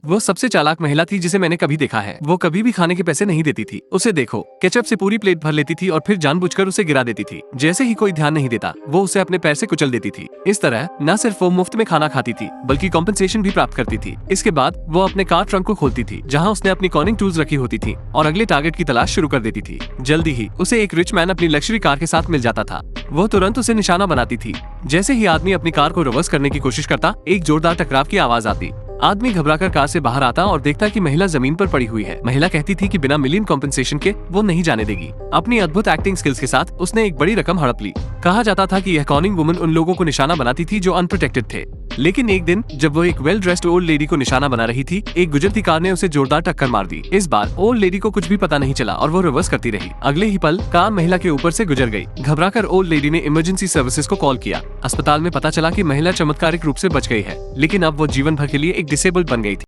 वो सबसे चालाक महिला थी जिसे मैंने कभी देखा है। वो कभी भी खाने के पैसे नहीं देती थी। उसे देखो, केचप से पूरी प्लेट भर लेती थी और फिर जानबूझकर उसे गिरा देती थी। जैसे ही कोई ध्यान नहीं देता, वो उसे अपने पैर से कुचल देती थी। इस तरह न सिर्फ वो मुफ्त में खाना खाती थी, बल्कि कॉम्पेंसेशन भी प्राप्त करती थी। इसके बाद वो अपने कार ट्रंक को खोलती थी, जहाँ उसने अपनी कॉनिंग टूल्स रखी होती थी, और अगले टारगेट की तलाश शुरू कर देती थी। जल्दी ही उसे एक रिच मैन अपनी लग्जरी कार के साथ मिल जाता था। वो तुरंत उसे निशाना बनाती थी। जैसे ही आदमी अपनी कार को रिवर्स करने की कोशिश करता, एक जोरदार टकराव की आवाज आती। आदमी घबराकर कार से बाहर आता और देखता कि महिला जमीन पर पड़ी हुई है। महिला कहती थी कि बिना मिलियन कॉम्पेंसेशन के वो नहीं जाने देगी। अपनी अद्भुत एक्टिंग स्किल्स के साथ उसने एक बड़ी रकम हड़प ली। कहा जाता था कि यह कॉनिंग वुमन उन लोगों को निशाना बनाती थी जो अनप्रोटेक्टेड थे। लेकिन एक दिन जब वो एक वेल ड्रेस्ड ओल्ड लेडी को निशाना बना रही थी, एक गुजरती कार ने उसे जोरदार टक्कर मार दी। इस बार ओल्ड लेडी को कुछ भी पता नहीं चला और वो रिवर्स करती रही। अगले ही पल कार महिला के ऊपर से गुजर गई। घबराकर ओल्ड लेडी ने इमरजेंसी सर्विसेज को कॉल किया। अस्पताल में पता चला कि महिला चमत्कारिक रूप से बच गई है, लेकिन अब वो जीवन भर के लिए एक डिसेबल्ड बन गई थी।